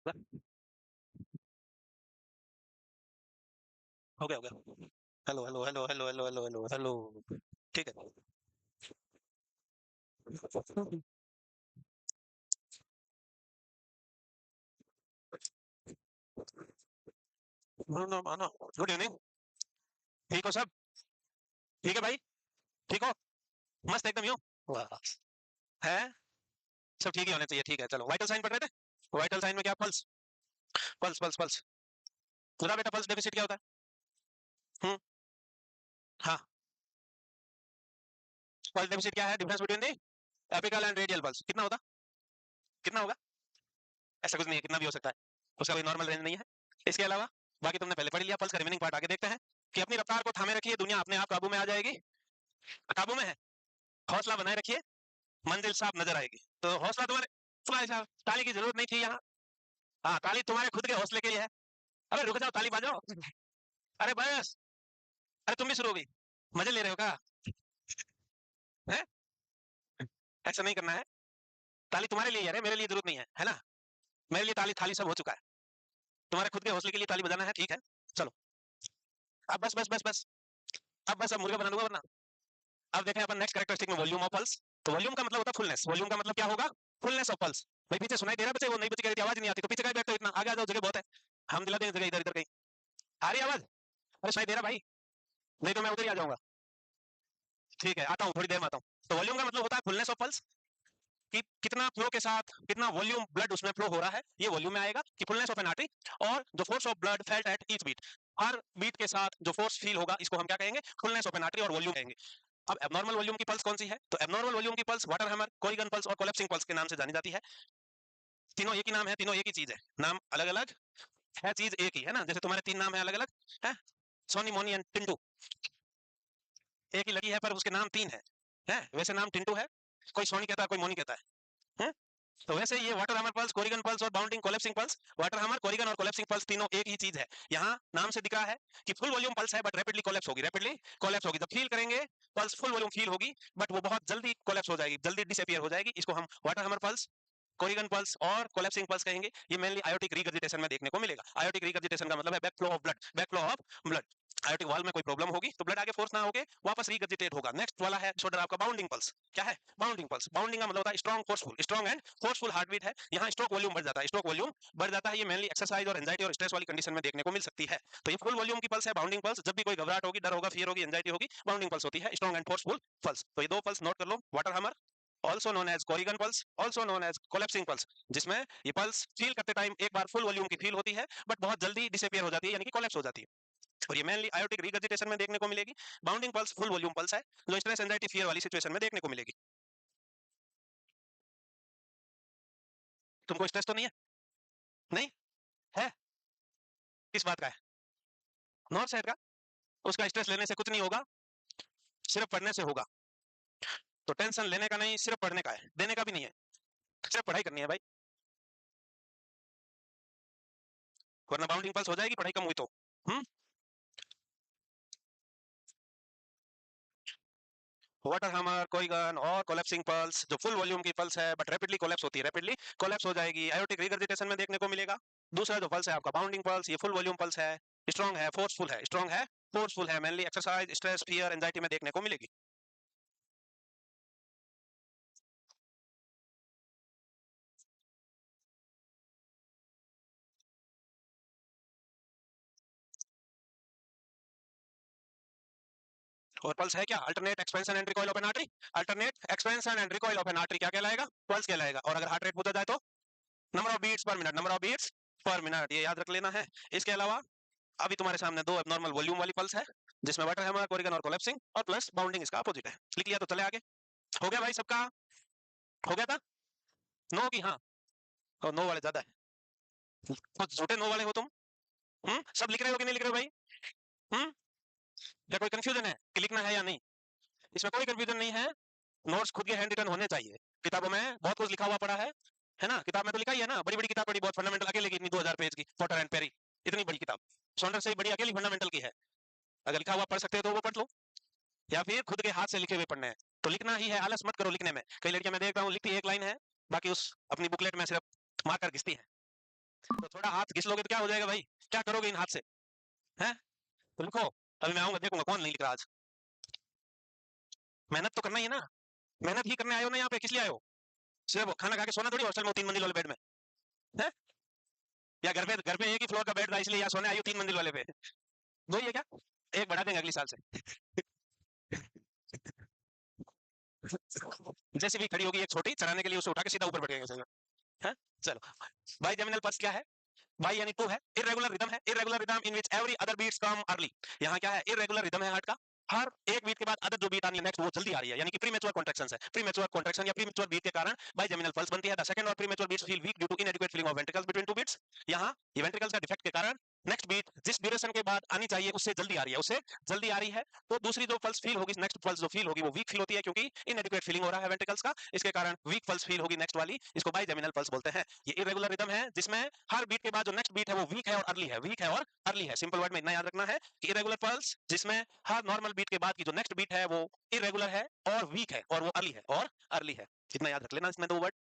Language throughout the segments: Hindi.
हो गया हो गया। Hello hello hello hello hello hello hello hello. ठीक है। मानो मानो। Good evening. ठीक हो सब? ठीक है भाई। ठीक हो? मस्त एकदम यूं। वाह। है। सब ठीक ही होने चाहिए। ठीक है चलो, वाइटल साइन पढ़ रहे थे। वाइटल साइन में क्या? पल्स। Pulse pulse pulse. बता बेटा, पल्स डेफिसिट क्या होता है? हाँ। पल्स डेफिसिट क्या है? Difference between the apical and radial pulse. कितना होता? कितना होगा? ऐसा कुछ नहीं है, कितना भी हो सकता है। उसका कोई नॉर्मल रेंज नहीं है। इसके अलावा बाकी तुमने पहले पढ़ लिया। पल्स का रिमेनिंग पार्ट आगे देखते हैं कि अपनी रफ्तार को थामे रखिए, दुनिया अपने आप काबू में आ जाएगी। काबू में है। हौसला बनाए रखिए, मंजिल साफ नजर आएगी। तो हौसला तुम्हारे, तुम्हारे साहब ताली की जरूरत नहीं थी यहाँ। हाँ, ताली तुम्हारे खुद के हौसले के लिए है। अरे रुक जाओ, ताली बजाओ। अरे बस। अरे तुम भी शुरू हो गई। मजे ले रहे हो क्या? है? ऐसा नहीं करना है। ताली तुम्हारे लिए है, मेरे लिए जरूरत नहीं है ना? मेरे लिए ताली थाली सब हो चुका है। तुम्हारे खुद के हौसले के लिए ताली बजाना है, ठीक है। चलो। अब बस बस बस बस। अब बस, अब मुर्गा बना लूंगा वरना। अब देखें अपन नेक्स्ट कैरेक्टरिस्टिक में वॉल्यूम ऑफ पल्स। तो वॉल्यूम का मतलब होता है फुलनेस। वॉल्यूम का मतलब क्या होगा? Fullness of pulse. भाई पीछे सुनाई दे रहा है बच्चे? वो नहीं, बच्चे कह रही थी आवाज नहीं आती, तो पीछे का बैठते हो इतना? आगे आ जाओ, जगह बहुत है। हम दिला देंगे जगह, इधर इधर कहीं। आ रही है आवाज? अरे सुनाई दे रहा भाई? नहीं तो मैं उधर ही आ जाऊंगा। ठीक है, आता हूँ, थोड़ी देर में आता हूँ। तो वॉल्यूम का मतलब होता है फुलनेस ऑफ पल्स, कि कितना फ्लो के साथ कितना वॉल्यूम ब्लड उसमें फ्लो हो रहा है, ये वॉल्यूम में आएगा। कि फुलनेस ऑफ एन आर्टरी, और the force of blood felt at each beat, हर बीट के साथ जो फोर्स फील होगा, इसको हम क्या कहेंगे? फुलनेस ऑफ एन आर्टरी और वॉल्यूम कहेंगे। अब एबनॉर्मल वॉल्यूम की पल्स कौन सी है? तो एबनॉर्मल वॉल्यूम की pulse water hammer, Corrigan pulse और कोलैप्सिंग पल्स के नाम से जानी जाती है। तीनों एक ही नाम है, तीनों एक ही चीज है, नाम अलग अलग है, चीज एक ही है ना। जैसे तुम्हारे तीन नाम है अलग अलग है, सोनी मोनी एंड टिंटू। एक ही लड़की है पर उसके नाम तीन है वैसे नाम टिंटू है। कोई सोनी कहता है, कोई मोनी कहता है? तो वैसे ये water hammer pulse, Corrigan pulse और bounding collapsing pulse, water hammer, Corrigan और कोलैप्सिंग पल्स तीनों एक ही चीज है। यहाँ नाम से दिख रहा है कि फुल वॉल्यूम पल्स है बट रैपिडली कोलैप्स होगी, रैपिडली कोलैप्स होगी। जब फील करेंगे पल्स, फुल वॉल्यूम फील होगी, बट वो बहुत जल्दी कोलैप्स हो जाएगी, जल्दी डिसअपियर हो जाएगी। इसको हम water hammer pulse, Corrigan pulse और कोलैप्सिंग पल्स कहेंगे। ये मेनली आयोटिक रिगर्जिटेशन में देखने को मिलेगा। आयोटिक रिगर्जिटेशन का मतलब है back flow of blood, back flow of blood. Aortic वाल में कोई प्रॉब्लम होगी तो ब्लड आगे फोर्स ना होके वापस रिगर्जिटेट होगा। नेक्स्ट वाला है शोल्डर आपका बाउंडिंग पल्स। क्या है? Bounding pulse. बाउंडिंग का मतलब होता है strong forceful, strong and forceful heart beat है। यहाँ स्ट्रोक वॉल्यूम बढ़ जाता है, स्ट्रोक वॉल्यूम बढ़ जाता है। ये मेनली एक्सरसाइज और एंजाइटी और स्ट्रेस वाली कंडीशन में देखने को मिल सकती है। तो ये फुल वॉल्यूम की पल्स है, बाउंडिंग पल्स। जब भी कोई घबराहट होगी, डर होगा, फियर होगी, एंजाइटी होगी, बाउंडिंग पल्स होती है, स्ट्रॉन्ग एंड फोर्सफुल पल्स। तो ये दो पल्स नोट कर लो, water hammer, also known as Corrigan pulse, also known as collapsing pulse, जिसमें ये पल्स फील करते टाइम एक बार फुल वॉल्यूम की फील होती है बट बहुत जल्दी डिसअपियर हो जाती है, यानी कि कोलैप्स हो जाती है। और ये मेनली आयोटिक रिगर्जिटेशन में देखने को मिलेगी। Bounding pulse full volume pulse है, जो स्ट्रेस एंजाइटी फियर वाली सिचुएशन में देखने को मिलेगी। तुमको स्ट्रेस तो नहीं है? नहीं है? किस बात का है? नॉर्थ साइड का? उसका स्ट्रेस लेने से कुछ नहीं होगा, सिर्फ पढ़ने से होगा। तो टेंशन लेने का नहीं, सिर्फ पढ़ने का है, देने का भी नहीं है। सिर्फ पढ़ाई करनी है भाई, वरना बाउंडिंग पल्स हो जाएगी पढ़ाई कम हुई तो। हम्म। वाटर हैमर, कोइगन और कोलैप्सिंग पल्स जो फुल वॉल्यूम की पल्स है बट रैपिडली कोलैप्स होती है, रैपिडली कोलैप्स हो जाएगी, आयोटिक रिगर्जिटेशन में देखने को मिलेगा। दूसरा जो पल्स है आपका बाउंडिंग पल्स, ये फुल वॉल्यूम पल्स है, स्ट्रॉन्ग है, फोर्सफुल है, स्ट्रॉन्ग है, फोर्सफुल है, mainly exercise, stress, fear, anxiety में देखने को मिलेगी। और पल्स है क्या? Alternate expansion and recoil of an artery. Alternate expansion and recoil of an artery क्या कहलाएगा? पल्स कहलाएगा। और अगर हार्ट रेट पूछा जाए तो number of beats per minute, number of beats per minute, ये याद रख लेना है। इसके अलावा अभी तुम्हारे सामने दो एबनॉर्मल वॉल्यूम वाली पल्स है, जिसमें वाटर हैमर, कोरिगन और कोलैप्सिंग, और प्लस बाउंडिंग इसका अपोजिट है। लिख लिया तो चले आगे। हो गया भाई सबका? हो गया था? नो की हाँ? और नो वाले ज्यादा है, कुछ झूठे नो वाले हो तुम। सब लिख रहे हो कि नहीं लिख रहे हो भाई? हम्म। या कोई कंफ्यूजन है कि लिखना है या नहीं? इसमें कोई कंफ्यूजन नहीं है। नोट्स खुद के हैंड रिटन होने चाहिए। किताबों में बहुत कुछ लिखा हुआ पड़ा है ना? किताब में तो लिखा ही है ना, बड़ी बड़ी किताब पढ़ी, बहुत फंडामेंटल, अकेले की इतनी 2000 पेज की पॉटर एंड पेरी, इतनी बड़ी किताब, सॉन्डर से ही बड़ी अकेली फंडामेंटल की है। अगर लिखा हुआ पढ़ सकते हो तो वो पढ़ लो, या फिर खुद के हाथ से लिखे हुए पढ़ने हैं तो लिखना ही है, आलस मत करो लिखने में। कई लड़कियां मैं देख रहा हूँ लिखती एक लाइन है, बाकी उस अपनी बुकलेट में सिर्फ मार्कर घिसती है। तो थोड़ा हाथ घिस लोगे तो क्या हो जाएगा भाई, क्या करोगे इन हाथ से, हैं? तो लिखो, अभी मैं आऊंगा देखूंगा कौन नहीं लिख रहा आज। मेहनत तो करना ही है ना, मेहनत ही करने आए हो ना यहाँ पे, किस लिए आए हो? सिर्फ खाना खा के सोना थोड़ी हॉस्टल में 3 मंजिल वाले बेड में, है? या घर पे एक ही फ्लोर का बेड था इसलिए यहाँ सोने आई हो 3 मंजिल वाले पे, वही है क्या? एक बढ़ा देंगे अगले साल से। जैसे भी खड़ी होगी एक छोटी चढ़ाने के लिए, उसे उठा के सीधा ऊपर बैठेंगे, है? चलो, बाई जेमिनल पल्स क्या है? बाई यानी टू है, इरेगुलर रिदम है, irregular rhythm in which every other beats come early. यहाँ क्या है? इरेगुलर रिदम है हार्ट का, हर एक बीट के बाद अदर जो बीट आनी है नेक्स्ट वो जल्दी आ रही है, यानी कि प्रीमेच्योर कॉन्ट्रैक्शन है, प्रीमेच्योर कॉन्ट्रैक्शन या प्रीमेच्योर बीट के कारण बाई जेमिनल पल्स बनती है। द सेकंड और premature beats feel weak due to inadequate filling of ventricles between two beats. यहाँ ये वेंट्रिकल्स का डिफेक्ट के कारण नेक्स्ट बीट जिस ड्यूरेशन के बाद आनी चाहिए उससे जल्दी आ रही है, उससे जल्दी आ रही है। तो दूसरी जो पल्स फील होगी, नेक्स्ट पल्स जो फील होगी वो वीक फील होती है, क्योंकि इनएडिक्वेट फीलिंग हो रहा है वेंट्रिकल्स का, इसके कारण वीक पल्स फील होगी नेक्स्ट वाली, इसको बाई जेमिनल पल्स बोलते हैं। ये इरेगुलर रिदम है जिसमें हर बीट के बाद जो नेक्स्ट बीट है वो वीक है और अर्ली है, वीक है और अर्ली है। सिंपल वर्ड में इतना याद रखना है कि इरेगुलर पल्स जिसमें हर नॉर्मल बीट के बाद की जो नेक्स्ट बीट है वो इरेगुलर है और वीक है, और वो अर्ली है और अर्ली है, इतना याद रख लेना इसमें दो वर्ड।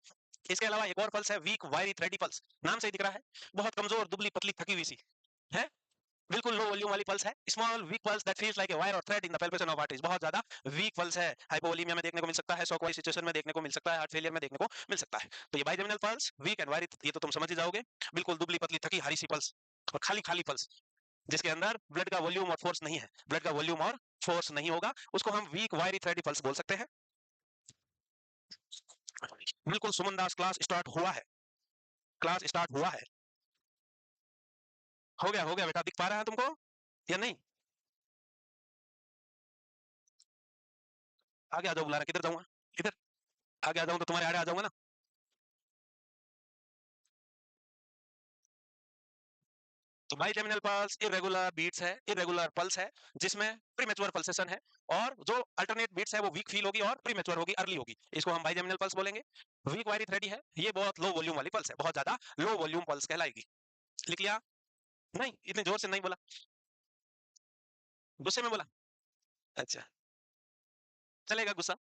इसके अलावा एक और पल्स है वीक वायरी थ्रेडी पल्स, नाम से ही दिख रहा है, बहुत कमजोर दुबली पतली थकी हुई सी है, बिल्कुल लो वॉल्यूम वाली पल्स है। Small weak pulse that feels like a wire और thread in the palpation of arteries, बहुत ज्यादा वीक पल्स है, हाइपोवोलीमिया में देखने को मिल सकता है, शॉक वाली सिचुएशन में देखने को मिल सकता है, हार्ट फेलियर में देखने को मिल सकता है। तो ये बाइजेमिनल पल्स वीक एंड वायरी, ये तो तुम समझ ही जाओगे, बिल्कुल दुबली पतली थकी हरी सी पल्स और खाली खाली पल्स, जिसके अंदर ब्लड का वॉल्यूम और फोर्स नहीं है, ब्लड का वॉल्यूम और फोर्स नहीं होगा, उसको हम वीक वायरी थ्रेडी पल्स बोल सकते हैं। बिल्कुल सुमन दास, क्लास स्टार्ट हुआ है, क्लास स्टार्ट हुआ है, हो गया बेटा, दिख पा रहा है तुमको या नहीं? आगे आ जाओ, बुला रहा, किधर जाऊंगा, किधर आगे आ जाऊं तो तुम्हारे आड़े आ जाऊंगा ना। तो bigeminal pulse irregular beats है, इरेगुलर पल्स है जिसमें प्रीमेच्योर पल्सेशन है, और जो अल्टरनेट बीट्स है वो वीक फील होगी और प्रीमेच्योर होगी, अर्ली होगी, इसको हम बाई जेमिनल पल्स बोलेंगे। वीक वायरी थ्रेडी है, ये बहुत लो वॉल्यूम वाली पल्स है, बहुत ज्यादा लो वॉल्यूम पल्स कहलाएगी। लिख लिया? नहीं, इतने जोर से नहीं बोला, गुस्से में बोला? अच्छा, चलेगा गुस्सा,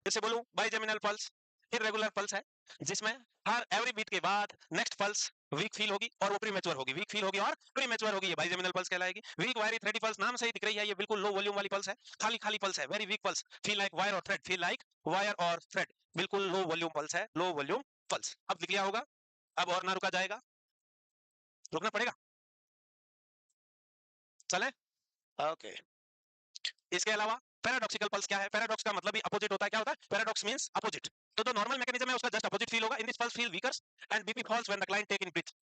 फिर से बोलूं, बाइजेमिनल पल्स इरेगुलर पल्स है जिसमें हर एवरी बीट के बाद नेक्स्ट पल्स वीक फील होगी और वो प्रीमेच्योर होगी, वीक फील होगी और प्रीमेच्योर होगी, ये बाइजेमिनल पल्स कहलाएगी। वीक वायरी थ्रेडी पल्स नाम से ही दिख रही है, ये बिल्कुल लो वॉल्यूम वाली पल्स है, खाली खाली पल्स है, very weak pulse, feel like wire और थ्रेड, फील लाइक वायर और थ्रेड, बिल्कुल लो वॉल्यूम पल्स है, लो वॉल्यूम पल्स। अब लिख लिया होगा, अब और ना रुका जाएगा, रुकना पड़ेगा, चले? ओके। इसके अलावा पैराडॉक्सिकल पल्स क्या है? पैराडॉक्स का मतलब ही अपोजिट होता है, क्या होता है? Paradox means opposite. तो जो नॉर्मल मैकेनिज्म है उसका जस्ट अपोजिट फील होगा। In this pulse feel weaker and BP falls when the client take in breath,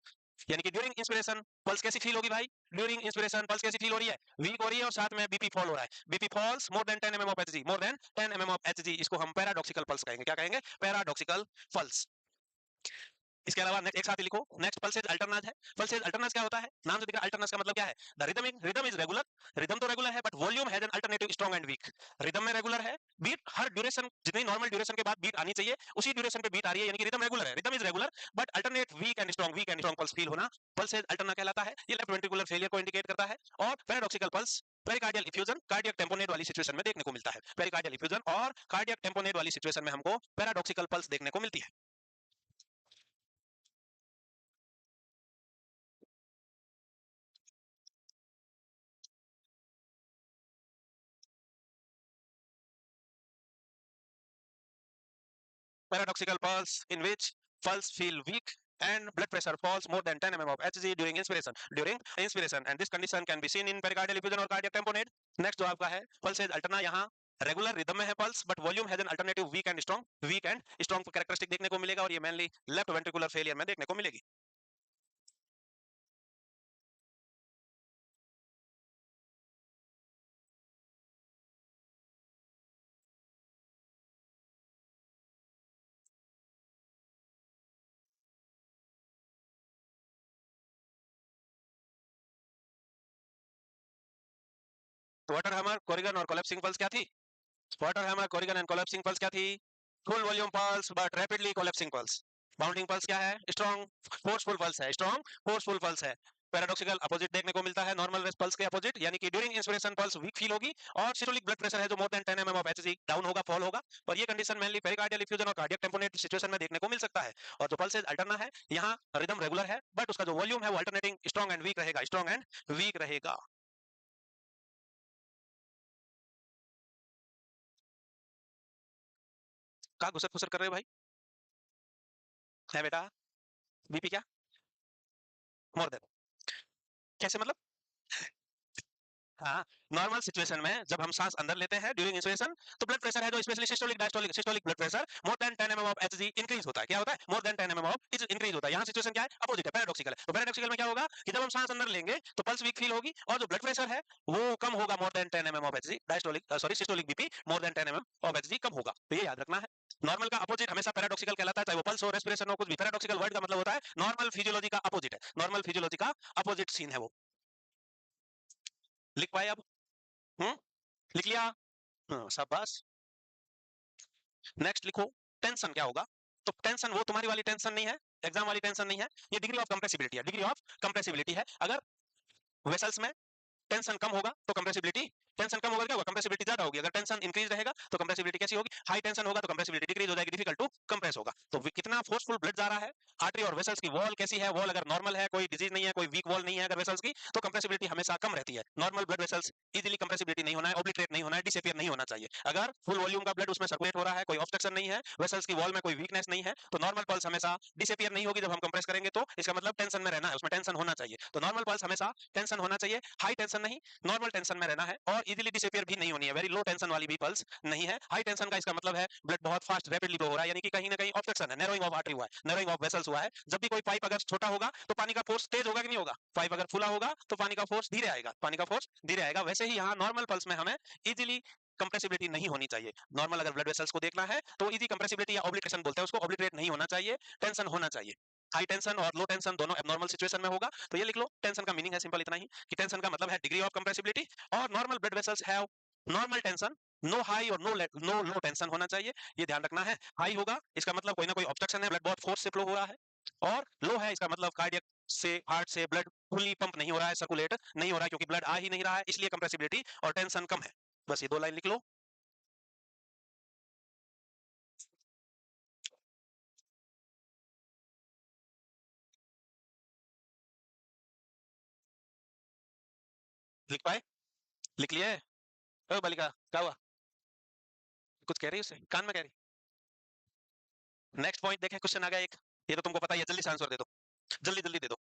यानी कि ड्यूरिंग इंस्पिरेशन पल्स कैसी फील होगी भाई? ड्यूरिंग इंस्पिरेशन पल्स कैसी फील हो रही है? वीक हो रही है और साथ में बीपी फॉल हो रहा है, BP falls more than 10 mm of Hg, more than 10 mm of Hg, इसको हम पैराडॉक्सिकल पल्स कहेंगे, क्या कहेंगे? Paradoxical pulse. इसके अलावा एक साथ ही लिखो, नेक्स्ट पल्सेज अल्टरनाज है। पल्सेज अल्टरनाज क्या होता है? नाम से दिख रहा है, अल्टरनाज का मतलब क्या है? The rhythm is regular, rhythm तो रेगुलर है but volume has an alternative strong and weak. Rhythm में रेगुलर है, बीट हर ड्यूरेशन, जितनी नॉर्मल ड्यूरेशन के बाद बीट आनी चाहिए उसी ड्यूरेशन पे बीट आ रही है, यानी कि रिदम रेगुलर है, rhythm is regular but alternate weak and strong pulse feel होना पल्सेज अल्टरना कहलाता है। ये लेफ्ट वेंट्रिकुलर फेलियर को इंडिकेट करता है। और paradoxical pulse pericardial effusion, cardiac tamponade वाली सिचुएशन में देखने को मिलता है, पेरिकार्डियल इफ्यूजन और कार्डियक टेम्पोनेट वाली सिचुएशन में हमको पैराडॉक्सिकल पल्स देखने को मिलती है। Paradoxical pulse in which pulse feel weak and blood pressure falls more than 10 mm of Hg during inspiration. During inspiration, and this condition can be seen in pericardial effusion or cardiac tamponade. Next जो आपका है pulses alterna, यहाँ रेगुलर रिदम में है pulse but volume has an alternative weak and strong characteristic देखने को मिलेगा, और ये मेनली लेफ्ट वेंट्रिकुलर फेलियर में देखने को मिलेगी। तो वाटर हैमर, कोरिगन और कोलैप्सिंग पल्स क्या थी? Water hammer, Corrigan and collapsing pulse क्या थी? Full volume pulse but rapidly collapsing pulse. Bounding pulse क्या है? स्ट्रॉन्ग फोर्सफुल पल्स है, स्ट्रॉन्ग फोर्सफुल पल्स है। पैराडॉक्सिकल अपोजिट देखने को मिलता है नॉर्मल पल्स के अपोजिट, यानी कि during inspiration pulse weak feel होगी और सिस्टोलिक ब्लड प्रेशर है जो मोर than 10 mm of Hg down होगा, फॉल होगा। और ये कंडीशन मेनली पेरिकार्डियल इफ्यूजन और कार्डियक टेम्पोनेट सिचुएशन में देखने को मिल सकता है। और जो पल्स अल्टरना है, यहाँ रिदम रेगुलर है बट उसका जो वॉल्यूम है वो अल्टरनेटिंग स्ट्रॉन्ग एंड वीक रहेगा, स्ट्रॉन्ग एंड वीक रहेगा। कहा घुसर फुसर कर रहे हो भाई? है बेटा? बीपी क्या? More than? कैसे मतलब? हाँ, नॉर्मल सिचुएशन में जब हम सांस अंदर लेते हैं ड्यूरिंग इंस्पिरेशन, तो ब्लड प्रेशर है जो specially systolic diastolic systolic blood pressure more than 10 mm of Hg increase होता है। क्या होता है? मोर than 10 mm of is increase होता है। यहाँ सिचुएशन क्या है? अपोजिट है, पैराडॉक्सिकल है। तो पैराडॉक्सिकल में क्या होगा कि जब हम सांस अंदर लेंगे तो पल्स वीक फील होगी और जो ब्लड प्रेशर है वो कम होगा, more than 10 mm of Hg diastolic sorry systolic BP more than 10 mm of Hg कम होगा। तो ये याद रखना है। नॉर्मल का अपोजिट हमेशा पैराडॉक्सिकल कहलाता है, चाहे वो पल्स हो, रेस्पिरेशन हो, कुछ भी। पैराडॉक्सिकल वर्ड का मतलब होता है नॉर्मल फिजियोलॉजी का अपोजिट है, नॉर्मल फिजियोलॉजी का अपोजिट सीन है वो। लिख पाए अब? हम्म, लिख लिया? शाबाश। नेक्स्ट लिखो, टेंशन क्या होगा? तो टेंशन वो तुम्हारी वाली टेंशन नहीं है, एग्जाम वाली टेंशन नहीं है, ये डिग्री ऑफ कंप्रेसिबिलिटी है, डिग्री ऑफ कंप्रेसिबिलिटी है। अगर वेसल्स में टेंशन कम होगा तो कंप्रेसिबिलिटी, टेंशन कम होगा क्या होगा? कंप्रेसिबिलिटी ज्यादा होगी। अगर टेंशन इंक्रीज रहेगा तो कंप्रेसिबिलिटी कैसी होगी? हाई टेंशन होगा तो कंप्रेसिबिलिटी डिक्रीज हो जाएगी, डिफिकल्ट टू कंप्रेस होगा। तो कितना फोर्सफुल ब्लड जा रहा है, आर्टरी और वेसल्स की वॉल कैसी है, वॉल अगर नॉर्मल है, कोई डिजीज नहीं है, कोई वीक वॉल नहीं है अगर वेसल्स की, तो कंप्रेसिबिलिटी हमेशा कम रहती है। Normal blood vessels easily compressibility नहीं होना है, ऑब्लिटरेट नहीं होना है, डिसअपियर नहीं होना चाहिए। अगर फुल वॉल्यूम का ब्लड उसमें सर्कुलेट हो रहा है, कोई ऑब्स्ट्रक्शन नहीं है, वेसल्स की वॉल में कोई वीकनेस नहीं है, तो नॉर्मल पल्स हमेशा डिसअपियर नहीं होगी। जब हम कंप्रेस करेंगे तो इसका मतलब टेंशन में रहना है, उसमें टेंशन होना चाहिए। तो नॉर्मल पल्स हमेशा टेंशन होना चाहिए, हाई टेंशन नहीं, नॉर्मल टेंशन में रहना है और इजीली डिसअपियर भी नहीं होनी है। वेरी लो टेंशन वाली भी पल्स नहीं है। हाई टेंशन का इसका मतलब है ब्लड बहुत फास्ट रैपिडली फ्लो हो रहा है, यानी कि कहीं ना कहीं ऑब्स्ट्रक्शन है, नैरोइंग ऑफ आर्टरी हुआ है, नैरोइंग ऑफ वेसल्स हुआ है। जब भी कोई पाइप अगर छोटा होगा तो पानी का फोर्स तेज होगा कि नहीं होगा? पाइप अगर फुला होगा तो पानी का फोर्स धीरे आएगा, पानी का फोर्स धीरे आएगा। वैसे ही यहाँ नॉर्मल पल्स में हमें इजीली कंप्रेसिबिलिटी नहीं होनी चाहिए। नॉर्मल अगर ब्लड वेसल्स को देखना है तो इजी कंप्रेसिबिलिटी या ऑब्लिटरेशन बोलते हैं उसको, ऑब्लिटरेट नहीं होना चाहिए, टेंशन होना चाहिए। हाई टेंशन और लो टेंशन दोनों एबनॉर्मल सिचुएशन में होगा। तो ये लिख लो, टेंशन का मीनिंग है सिंपल इतना ही कि टेंशन का मतलब है डिग्री ऑफ कंप्रेसिबिलिटी, और normal blood vessels have normal tension, no high और नो लो टेंशन होना चाहिए। ये ध्यान रखना है। हाई होगा इसका मतलब कोई ना कोई ऑब्स्ट्रक्शन है, ब्लड बहुत फोर्स से फ्लो हो रहा है। और लो है इसका मतलब कार्डियक से, हार्ट से ब्लड फुली पंप नहीं हो रहा है, सर्कुलेट नहीं हो रहा है, क्योंकि ब्लड आ ही नहीं रहा है, इसलिए कंप्रेसिबिलिटी और टेंशन कम है। बस ये दो लाइन लिख लो। लिख पाए? लिख लिए? ओ बालिका, क्या हुआ? कुछ कह रही है? उसे कान में कह रही? नेक्स्ट पॉइंट देखें, क्वेश्चन आ गया एक, ये तो तुमको पता ही है, जल्दी से आंसर दे दो, जल्दी जल्दी दे दो।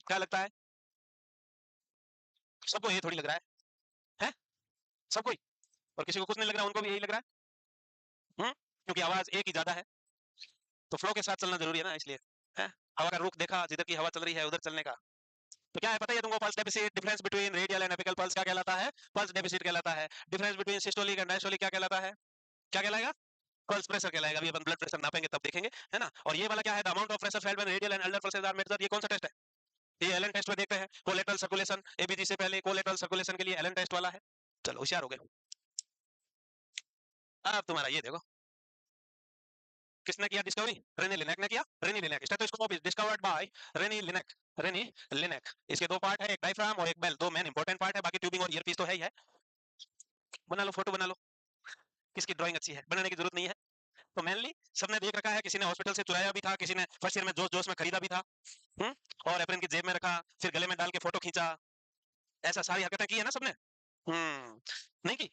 क्या लगता है? सबको ये थोड़ी लग रहा है? सबको ही? और किसी को कुछ नहीं लग रहा, उनको भी यही लग रहा है? क्योंकि आवाज एक ही ज्यादा है, तो फ्लो के साथ चलना जरूरी है ना, इसलिए है। हवा का रुख देखा, जिधर की हवा चल रही है उधर चलने का। तो क्या है पता है तुमको? Pulse deficit, difference between radial and apical pulse क्या कहलाता है? पल्स डेफिसिट कहलाता है। Difference between systolic and diastolic क्या कहलाता है? क्या कहलाएगा? पल्स प्रेशर कहलाएगा। अभी अपन ब्लड प्रेशर नापेंगे तब देखेंगे, है ना। और ये वाला क्या है? The amount of pressure felt when radial and ulnar pulses are measured. ये कौन सा टेस्ट है? ये एलन टेस्ट में देखते हैं। कोलेटरल सर्कुलेशन, एबीजी से पहले कोलेटरल सर्कुलेशन के लिए एलन टेस्ट वाला है। चलो होशियार हो गए। अब तुम्हारा ये देखो, किसने किया डिस्कवरी? रेनी लिनेक ने किया। रेनी लिनेक स्टेथोस्कोप इज डिस्कवर्ड बाय रेनी लिनेक। रेनी लिनेक। इसके दो पार्ट है, एक डायफ्राम और एक बेल, दो मेन इंपॉर्टेंट पार्ट है, बाकी ट्यूबिंग और ईयरपीस तो है ही है। बना लो, फोटो बना लो। किसकी ड्राइंग अच्छी है, बनाने की जरूरत नहीं है। तो मेनली सबने देख रखा है, किसी ने हॉस्पिटल से चुराया भी था, किसी ने फर्स्ट ईयर में जोश जोश में खरीदा भी था। और एप्रन की जेब में रखा, फिर गले में डाल के फोटो खींचा, ऐसा सारी हरकतें की है ना सबने? नहीं की?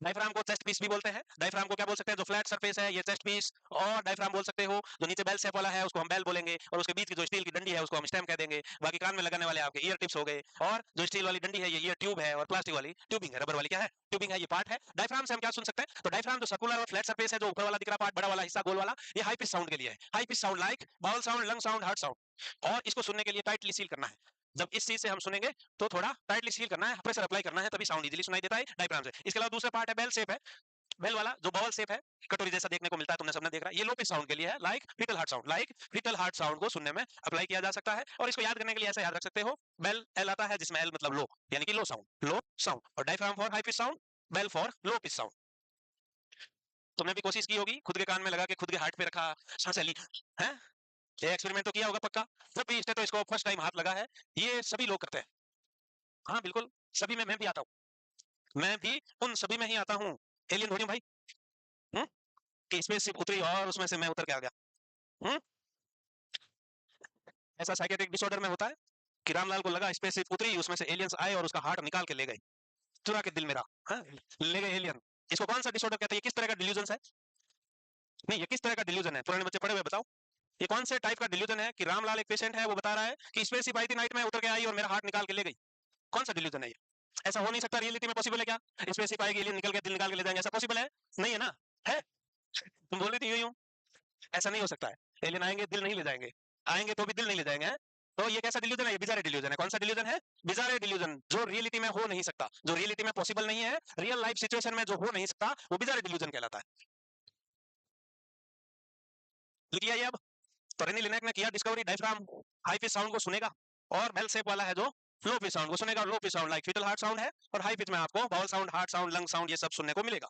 डायफ्राम को चेस्ट पीस भी बोलते हैं। डायफ्राम को क्या बोल सकते हैं? जो फ्लैट सरफेस है ये चेस्ट पीस। और डायफ्राम बोल सकते हो जो नीचे बेल शेप वाला है उसको हम बेल बोलेंगे, और उसके बीच की जो स्टील की डंडी है उसको हम स्टेम कह देंगे। बाकी कान में लगाने वाले आपके ईयर टिप्स हो गए, और जो स्टील वाली डंडी है ये ईयर ट्यूब है, और प्लास्टिक वाली ट्यूबिंग है, रबर वाली क्या है? ट्यूबिंग है। ये पार्ट है डायफ्राम से हम क्या सुन सकते हैं? तो डायफ्राम जो सर्कुलर और फ्लैट सरफेस है, जो ऊपर वाला दिख रहा पार्ट, बड़ा वाला हिस्सा गोल वाला, ये हाई पिच साउंड के लिए है। High pitch sound like bowel sound, lung sound, heart sound. और इसको सुनने के लिए टाइटली सील करना है। जब इस चीज से हम सुनेंगे तो थोड़ा टाइटली सील करना है, प्रेशर अप्लाई करना है, तभी साउंड इजीली सुनाई देता है डायफ्राम से। इसके अलावा दूसरा पार्ट है बेल शेप है। बेल वाला जो बॉल शेप है, कटोरी जैसा देखने को मिलता है, तुमने सबने देख रहा है, ये लो पिच साउंड के लिए है, like fetal heart sound. Like fetal heart sound को सुनने में अप्लाई किया जा सकता है। और इसको याद करने के लिए ऐसे याद रख सकते हो, बेल एल आता है जिसमें एल मतलब लो, यानी कि लो साउंड, लो साउंड। और diaphragm for high pitch sound, bell for low pitch sound. तुमने भी कोशिश की होगी, खुद के कान में लगा के खुद के हार्ट पे रखा, सांसें ली है, ये एक्सपेरिमेंट तो किया होगा पक्का, जब भी स्टेथोस्कोप फर्स्ट टाइम हाथ लगा है, ये सभी लोग करते हैं। हाँ बिल्कुल, सभी में मैं भी आता हूँ, मैं भी उन सभी में ही आता हूँ। एलियन थोड़ी हूँ भाई। हम्म? कि स्पेसशिप उतरी और उसमें से मैं उतर के आ गया। हम्म? ऐसा साइकेट्रिक डिसऑर्डर में होता है कि रामलाल को लगा स्पेसशिप उतरी, उसमें से एलियंस आए और उसका हार्ट निकाल के ले गए, चुरा के दिल मेरा। हाँ? ले गए एलियन। इसको कौन सा डिसऑर्डर कहते हैं? ये किस तरह का डिल्यूजन है? नहीं, ये किस तरह का डिल्यूजन है? पुराने बच्चे पढ़े हुए बताओ, ये कौन से टाइप का डिल्यूजन है कि रामलाल एक पेशेंट है, वो बता रहा है कि स्पेसशिप आई थी नाइट में, उतर के आई और मेरा हार्ट निकाल के ले गई? कौन सा डिल्यूजन है ये? ऐसा हो नहीं सकता, रियलिटी में पॉसिबल है क्या? स्पेसशिप आएगी, एलियन निकल के दिल निकाल के ले जाएंगे, ऐसा पॉसिबल है? नहीं है ना? है? तुम बोल रही थी यूं यूं, ऐसा नहीं हो सकता है। एलियन आएंगे दिल नहीं ले जाएंगे, आएंगे तो भी दिल नहीं ले जाएंगे, हैं? तो ये कैसा डिल्यूजन है? ये बिजारे डिल्यूजन है। कौन सा डिल्यूजन है? बिजारे डिल्यूजन, जो रियलिटी में हो नहीं सकता, जो रियलिटी में पॉसिबल नहीं है, रियल लाइफ सिचुएशन में जो हो नहीं सकता, वो बिजारे डिल्यूजन कहलाता है। लिखिए ये अब। तो रेनी लिनेक ने किया discovery, diaphragm high pitch sound को सुनेगा और बेल शेप वाला है जो लो पिच साउंड को सुनेगा। Low pitch sound like fetal heart sound है, और हाई पिच में आपको bowel sound, heart sound, lung sound, ये सब सुनने को मिलेगा।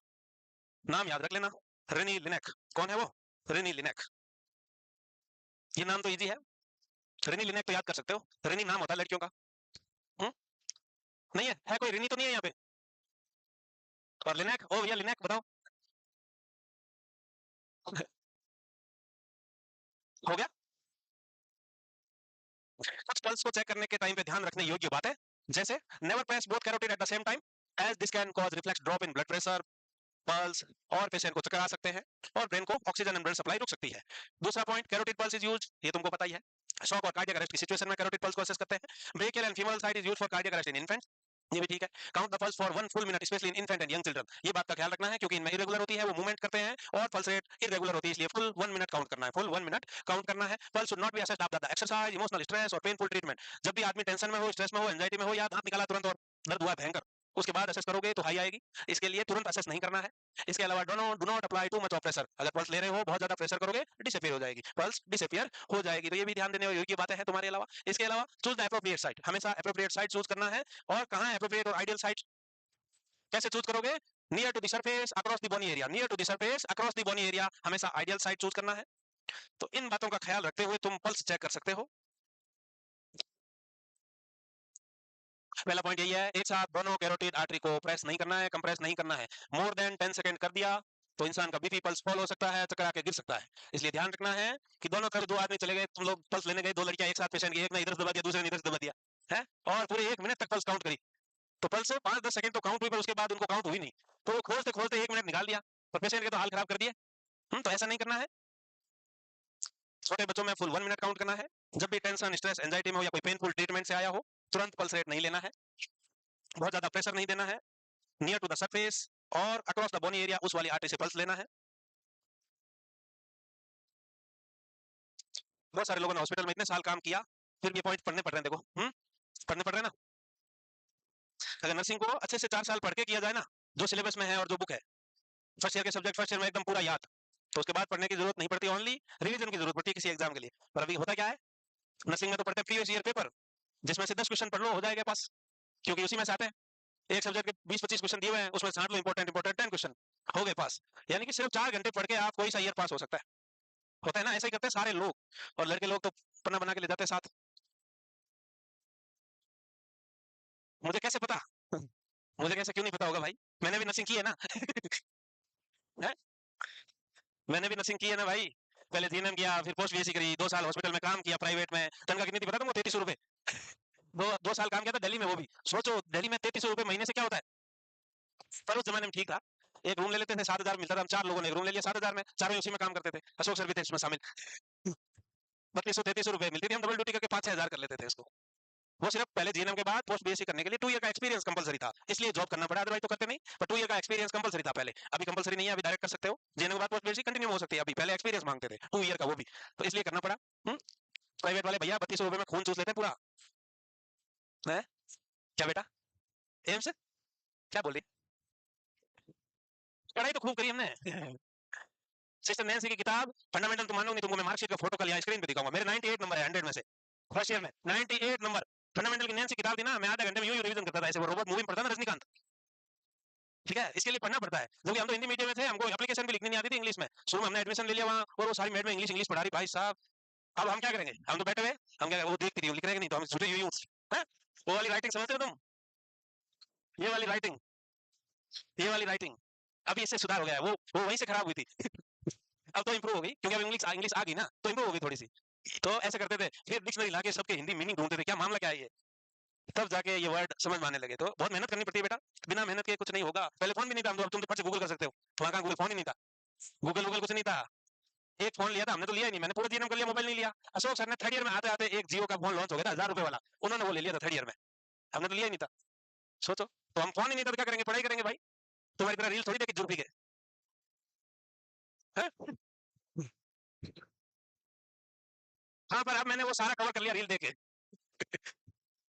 नाम याद रख लेना, रेनी लिनेक। कौन है वो? रेनी लिनेक। ये नाम तो इजी है, रेनी लिनेक तो याद कर सकते हो। रेनी नाम होता है लड़कियों का। हुँ? नहीं है कोई रेनी तो नहीं है यहाँ पे? और लिनेक, ओ भैया लिनेक बताओ। हो गया। कुछ पल्स को चेक करने के टाइम पे ध्यान रखने योग्य बात है, जैसे never press both carotid at the same time as this can cause reflex drop in blood pressure, pulse, और पेशेंट को चक्कर आ सकते हैं और ब्रेन को ऑक्सीजन एंड ब्लड सप्लाई रुक सकती है। दूसरा point, carotid pulse is used, ये तुमको पता ही है, शॉक और कार्डियक अरेस्ट की सिचुएशन में कैरोटिड पल्स को असेस करते हैं। Brachial and femoral side is used for cardiac arrest in infants, ये भी ठीक है। Count the pulse for 1 full minute specially in infant and young children, ये बात का ख्याल रखना है क्योंकि इनमें इरेगुलर होती है, वो मूवमेंट करते हैं और पल्स रेट इरेगुलर होती है, इसलिए फुल 1 मिनट काउंट करना है, फुल 1 मिनट काउंट करना है। Pulse should not be assessed after the exercise, emotional stress और पेनफुल ट्रीटमेंट, जब भी आदमी टेंशन में हो, स्ट्रेस में हो, एंजाइटी में हो, या दांत निकाला तुरंत और दर्द हुआ भयंकर, उसके बाद असेस करोगे तो हाई आएगी, इसके लिए तुरंत असेस नहीं करना है। इसके अलावा do not apply too much of pressure, अगर पल्स ले रहे हो बहुत ज्यादा प्रेशर करोगे डिसअपियर हो जाएगी, पल्स डिसअपियर हो जाएगी, तो ये भी ध्यान देने योग्य बातें हैं तुम्हारे अलावा। इसके अलावा चूज द एप्रोप्रिएट साइट, हमेशा एप्रोप्रिएट साइट चूज करना है। और कहाँ एप्रोप्रिएट और आइडियल साइट कैसे चूज करोगे? Near to the surface across the bony area, near to the surface across the bony area, हमेशा आइडियल साइट चूज करना है। तो इन बातों का ख्याल रखते हुए तुम पल्स चेक कर सकते हो। पहला पॉइंट यही है, एक साथ दोनों कैरोटिड आर्टरी को प्रेस नहीं करना है, कंप्रेस नहीं करना है। मोर देन 10 सेकंड कर दिया तो इंसान का बीपी पल्स फॉल हो सकता है, चक्कर आके गिर सकता है। इसलिए ध्यान रखना है कि दोनों तरफ, दो आदमी चले गए, तुम लोग पल्स लेने गए, दो लड़कियां एक साथ पेशेंट की, एक ने इधर से दबा दिया, दूसरे ने इधर से दबा दिया है, और पूरे 1 मिनट तक पल्स काउंट करी, तो पल्स 5-10 सेकंड तो काउंट हुई, पर उसके बाद उनको काउंट हुई नहीं, तो वो खोलते खोलते 1 मिनट निकाल दिया, पर पेशेंट के तो हाल खराब कर दिए। तो ऐसा नहीं करना है। छोटे बच्चों में फुल 1 मिनट काउंट करना है। जब भी टेंशन, स्ट्रेस, एंजाइटी में हो या कोई पेनफुल ट्रीटमेंट से आया हो, तुरंत पल्स रेट नहीं लेना है, बहुत ज्यादा प्रेशर नहीं देना है, नियर टू द सरफेस और अक्रॉस द बोनी एरिया, उस वाली आर्टरी से पल्स लेना है। बहुत सारे लोगों ने हॉस्पिटल में इतने साल काम किया, फिर भी ये पॉइंट पढ़ने पड़ रहे हैं, देखो पढ़ने पड़ रहे हैं ना। अगर नर्सिंग को अच्छे से 4 साल पढ़ के किया जाए ना, जो सिलेबस में है और जो बुक है, फर्स्ट ईयर के सब्जेक्ट फर्स्ट ईयर में एकदम पूरा याद, तो उसके बाद पढ़ने की जरूरत नहीं पड़ती, ओनली रिवीजन की जरूरत पड़ती है किसी एग्जाम के लिए। पर अभी होता क्या है, नर्सिंग में तो पढ़ते हैं प्रीवियस ईयर पेपर, जिसमें से 10 क्वेश्चन पढ़ लो, हो जाएगा पास, क्योंकि उसी में से आते हैं। एक सब्जेक्ट के 20-25 क्वेश्चन दिए हुए हैं, उसमें छांट लो इंपॉर्टेंट इंपॉर्टेंट 10 क्वेश्चन, हो गए पास। यानी कि सिर्फ 4 घंटे पढ़ के आप कोई सा ईयर पास हो सकता है। होता है ना, ऐसा ही करते हैं सारे लोग, और लड़के लोग तो पन्ना बना के ले जाते हैं साथ। मुझे कैसे पता? मुझे कैसे, क्यों नहीं पता होगा भाई, मैंने भी नर्सिंग की है ना। है? मैंने भी नर्सिंग की है ना भाई, पहले जीएनएम किया, फिर पोस्ट बीएससी करी, 2 साल हॉस्पिटल में काम किया प्राइवेट में, तनख्वाह कितनी थी पता तुमको? 3300 रुपए। दो साल काम किया था दिल्ली में, वो भी सोचो दिल्ली में 3300 रुपए महीने से क्या होता है। पर उस जमाने में ठीक था, एक रूम ले लेते थे, 7,000 मिलता था, हम 4 लोगों ने एक रूम ले लिया 7,000 में, चारों उसी में काम करते थे, अशोक सर भी थे इसमें शामिल। 3200-3300 रुपए मिलती थी, हम डबल ड्यूटी करके 5-6 हजार कर लेते थे इसको। वो सिर्फ पहले जीएनएम के बाद पोस्ट बीएससी करने के लिए 2 ईयर का एक्सपीरियंस कंपलसरी था, इसलिए जॉब करना पड़ा, अदरवाइज तो करते नहीं, पर 2 ईयर का एक्सपीरियंस कंपलसरी था पहले, अभी कंपलसरी नहीं है, अभी डायरेक्ट कर सकते हो, जीएनएम के बाद पोस्ट बीएससी कंटिन्यू हो सकती है, अभी पहले एक्सपीरियंस मांगते थे 2 ईयर का, वो भी तो इसलिए करना पड़ा। प्राइवेट वाले भैया 3200 रुपए में खून चूस लेते हैं पूरा है। क्या बेटा, एम्स, क्या बोल रही? पढ़ाई तो खूब करी हमने। सिस्टर नैन्सी की किताब फंडामेंटल, तुम मानोगे नहीं, तुमको मैं मार्कशीट का फोटो कल यहाँ स्क्रीन पे दिखाऊंगा, मेरे 98 नंबर है 100 में से, फर्स्ट ईयर में 98 नंबर। फंडामेंटल की नैन्सी किताब थी ना, मैं आधा घंटे में यूं रिवीजन करता था, ऐसे वो रोबोट मूवी में पढ़ता ना रजनीकांत। ठीक है, इसके लिए पढ़ना पड़ता है, क्योंकि हम तो हिंदी मीडियम में थे, हमको एप्लीकेशन भी लिखनी नहीं आती थी इंग्लिश में, शुरू में हमने एडमिशन ले लिया वहाँ, और वो सारी मैडम इंग्लिश इंग्लिश पढ़ा रही, भाई साहब अब हम क्या करेंगे, हम तो बैठे हुए, हम क्या, वो देखती रही, लिख रहे नहीं तो हम झूठे यूं हैं? वो वाली राइटिंग समझते हो तुम, ये वाली राइटिंग, ये वाली राइटिंग, अभी इससे सुधार हो गया है, वो वहीं से खराब हुई थी। अब तो इंप्रूव हो गई, क्योंकि अब इंग्लिश इंग्लिश आ गई ना, तो इंप्रूव हो गई थोड़ी सी। तो ऐसे करते थे, फिर डिक्शनरी लाके सबके हिंदी मीनिंग ढूंढते थे, क्या मामला क्या है ये, तब जाके ये वर्ड समझ में आने लगे। तो बहुत मेहनत करनी पड़ती है बेटा, बिना मेहनत के कुछ नहीं होगा। पहले फोन भी नहीं था, अब तुम तो फट से गूगल कर सकते हो, वहां का गूगल फोन ही नहीं था, गूगल गूगल कुछ नहीं था। एक फोन लिया था हमने, तो लिया ही नहीं, मैंने पूरा जीवन कर लिया, मोबाइल नहीं लिया। अशोक सर ने थर्ड ईयर में आते आते एक जियो का फोन लॉन्च हो गया था 1000 रुपए वाला, उन्होंने वो ले लिया था थर्ड ईयर में, हमने तो लिया ही नहीं था। सोचो, तो हम फोन ही नहीं था तो क्या करेंगे, पढ़ाई करेंगे भाई, तुम्हारी तरह रील थोड़ी देखी जुर्फी के, हैं? हाँ, पर अब मैंने वो सारा कवर कर लिया रील देके।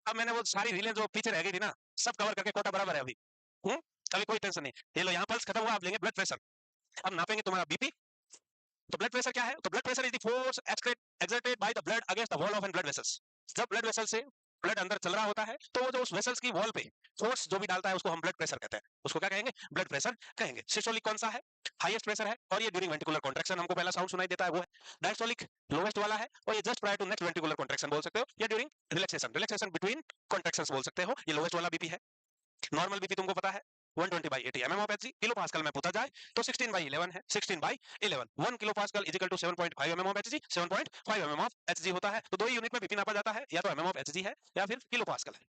अब मैंने वो सारी रीलें जो पीछे रह गई थी ना, सब कवर करके कोटा बराबर है अभी। हम्म, अभी कोई टेंशन नहीं। ये लो, यहाँ पल्स खत्म हुआ, आप लेंगे ब्लड प्रेशर, अब नापेंगे तुम्हारा बीपी। तो ब्लड प्रेशर क्या है, तो blood pressure is the force exerted by the blood against the wall of an blood vessels. जब ब्लड वेसल से ब्लड अंदर चल रहा होता है, तो वो जो उस वेसल्स की वॉल पे फोर्स जो भी डालता है, उसको हम ब्लड प्रेशर कहते हैं, उसको क्या कहेंगे, ब्लड प्रेशर कहेंगे। सिस्टोलिक कौन सा है, हाईएस्ट प्रेशर है, और ये ड्यूरिंग वेंट्रिकुलर कॉन्ट्रैक्शन हमको पहला साउंड सुनाई देता है, वो है। डायस्टोलिक लोवेस्ट वाला है, और ये just prior to next ventricular contraction बोल सकते हो, या during relaxation, relaxation between contractions बोल सकते हो, ये लोवेस्ट वाला बीपी है। नॉर्मल बीपी तुमको पता है 120/80 mm of HG, kilo pascal में पूछा जाए तो 16/11 है, 16/11, 1 kilo pascal is equal to 7.5 mm of HG, 7.5 mm of HG होता है। तो दो ही यूनिट में बीपी नापा जाता है, या तो mm ऑफ एचजी है या फिर किलो पास्कल है,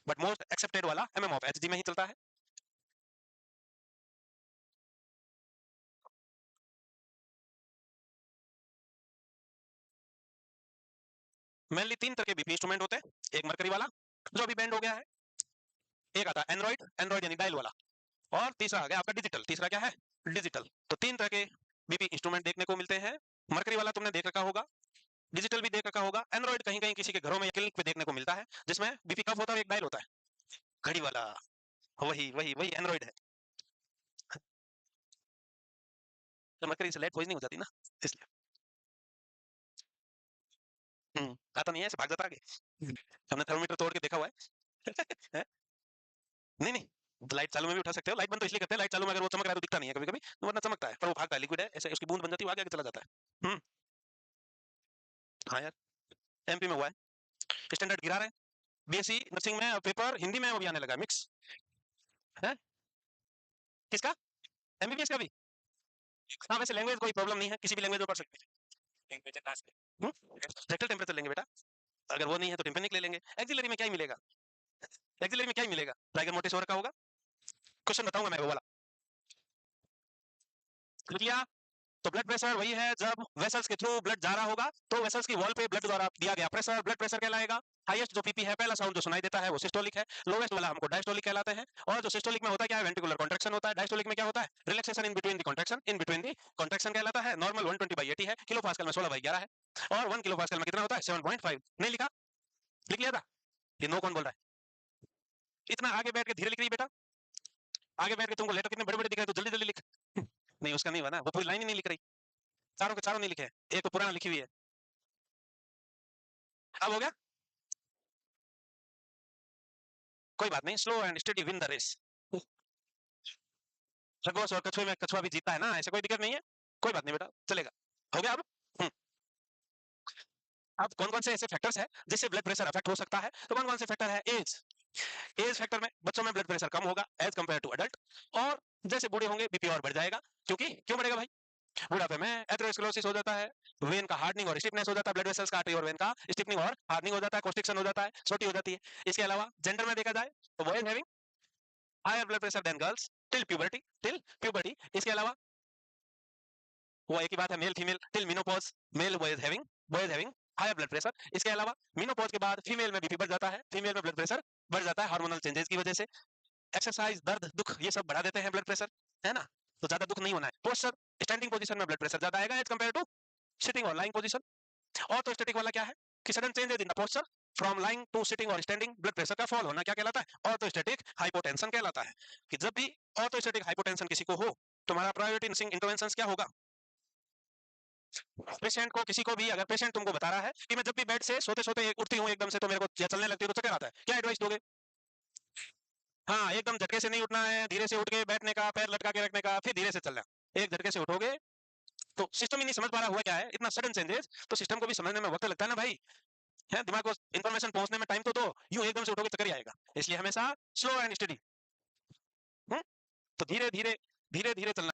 बट मोस्ट एक्सेप्टेड वाला mm ऑफ एचजी में ही चलता है। मेनली तीन तरह के बीपी इंस्ट्रूमेंट होते हैं, एक मरकरी वाला जो अभी बैंड हो गया है, एक आता है एंड्रॉइड, एंड्रॉइड यानी डायल वाला, और तीसरा आ गया आपका डिजिटल, तीसरा क्या है, डिजिटल। तो तीन तरह के बीपी इंस्ट्रूमेंट देखने को मिलते हैं। मरकरी वाला तुमने देख रखा होगा, डिजिटल भी देख रखा होगा, एंड्रॉइड कहीं कहीं किसी के घरों में या क्लिनिक पे देखने को मिलता है, जिसमें बीपी कफ होता है, एक डायल होता है, घड़ी वाला, वही वही वही एंड्रॉइड है। तो मरकरी से लाइट पोइजनिंग हो जाती ना, इसलिए। आता नहीं है, ऐसे भाग जाता आगे। हमने थर्मोमीटर तोड़ के देखा हुआ है। हैं? नहीं नहीं, लाइट चालू में भी उठा सकते हो, लाइट बंद तो इसलिए करते हैं, लाइट चालू में अगर वो चमक रहा है तो दिखता नहीं है कभी कभी, वरना चमकता है, पर वो भागता है, लिक्विड है, ऐसे उसकी बूंद बन जाती है, वो आगे आगे चला जाता है। हाँ यार, एमपी में हुआ है, स्टैंडर्ड गिरा रहे हैं, बीएससी नर्सिंग में पेपर हिंदी में वो भी आने लगा मिक्स है। किसका, एमबीबीएस का भी। हाँ, वैसे लैंग्वेज कोई प्रॉब्लम नहीं है, किसी भी लैंग्वेज में पढ़ सकते हैं। रेक्टल टेम्परेचर लेंगे बेटा, अगर वो नहीं है तो टिम्पेनिक ले लेंगे। एक्सिलरी में क्या ही मिलेगा, एक्सिलरी में क्या ही मिलेगा, टाइगर मोटे सोर का होगा। क्वेश्चन बताऊंगा मैं वो वाला, लिख तो ब्लड प्रेशर वही है जब वेसल्स के थ्रू ब्लड जा रहा होगा, तो वेसल्स की वॉल पे ब्लड द्वारा दिया गया प्रेशर ब्लड प्रेशर कहलाएगा। हाईएस्ट जो पीपी है, पहला साउंड जो सुनाई देता है वो सिस्टोलिक है, लोवेस्ट वाला हमको डायस्टोलिक कहलाते हैं। और जो सिस्टोलिक में होता है क्या है, वेंट्रिकुलर कॉन्ट्रैक्शन होता है। डायस्टोलिक में क्या होता है, relaxation in between the contraction, in between the contraction कहलाता है। नॉर्मल 120/80 है, किलो पास्कल में 16/11 है, और 1 किलो पास्कल में कितना होता है, 7.5। नहीं लिखा, लिख लिया था, ये नो कौन बोल रहा है, इतना आगे बैठ के धीरे लिख रही बेटा, आगे बैठ के तुमको लेटर कितने बड़े बड़े दिख रहे हैं, तो जल्दी जल्दी लिख। नहीं, उसका नहीं हुआ ना, वो पूरी लाइन ही नहीं लिख रही, चारों के चारों नहीं लिखे, एक तो पुराना लिखी हुई है। अब हो गया, कोई बात नहीं, slow and steady win the race. खरगोश और कछुए में कछुआ भी जीता है ना, ऐसे कोई दिक्कत नहीं है, कोई बात नहीं बेटा, चलेगा। हो गया अब। हम्म, अब कौन कौन से ऐसे फैक्टर्स है जिससे ब्लड प्रेशर अफेक्ट हो सकता है, तो कौन कौन से फैक्टर है, एज, एज फैक्टर में बच्चों में ब्लड प्रेशर कम होगा एज कंपेयर टू अडल्ट, और जैसे बूढ़े होंगे बीपी और बढ़ जाएगा, क्योंकि क्यों बढ़ेगा भाई, बुढ़ापे में एथेरोस्क्लेरोसिस हो जाता है, वेन का हार्डनिंग और स्टिफनेस हो जाता है, ब्लड वेसल्स का आर्टरी और वेन का स्टिफनिंग और हार्डनिंग हो जाता है, कॉन्स्ट्रिक्शन हो जाता है, छोटी हो जाती है। इसके अलावा जेंडर में देखा जाए तो boys having higher blood pressure than girls till puberty, till puberty. इसके अलावा वो एक ही बात है, male female till menopause, male boys having higher blood pressure. इसके अलावा मेनोपॉज के बाद फीमेल में बीपी बढ़ जाता है, फीमेल में ब्लड प्रेशर बढ़ जाता है हार्मोनल चेंजेस की वजह से। एक्सरसाइज, दर्द, दुख, ये सब बढ़ा देते हैं ब्लड प्रेशर, है ना, तो ज्यादा दुख नहीं होना है। पोस्चर, स्टैंडिंग पोजीशन में ब्लड प्रेशर ज्यादा आएगा एज कंपेयर टू सिटिंग और लाइंग पोजीशन। और तो स्टैटिक वाला क्या है कि sudden changes in the posture from lying to sitting और स्टैंडिंग, ब्लड प्रेशर का फॉल होना क्या कहलाता है, ऑर्थोस्टैटिक हाइपोटेंशन कहलाता है। कि जब भी ऑर्थोस्टैटिक हाइपोटेंशन किसी को हो, तुम्हारा प्रायोरिटी नर्सिंग इंटरवेंशंस क्या होगा, पेशेंट को, किसी को भी अगर पेशेंट तुमको बता रहा है कि मैं जब भी बेड से सोते सोते उठती हूँ एकदम से तो मेरे को या चलने लगती है तो चक्कर आता है, क्या एडवाइस दोगे, हाँ एकदम झटके से नहीं उठना है, धीरे से उठ के बैठने का, पैर लटका के रखने का, फिर धीरे से चलना। एक झटके से उठोगे तो सिस्टम ही नहीं समझ पा रहा हुआ क्या है, इतना सडन चेंजेस, तो सिस्टम को भी समझने में वक्त लगता है ना भाई, है दिमाग को इन्फॉर्मेशन पहुंचने में टाइम तो दो, यूं एकदम से उठोगे चक्कर ही आएगा, इसलिए हमेशा स्लो एंड स्टडी। तो धीरे धीरे धीरे धीरे चलना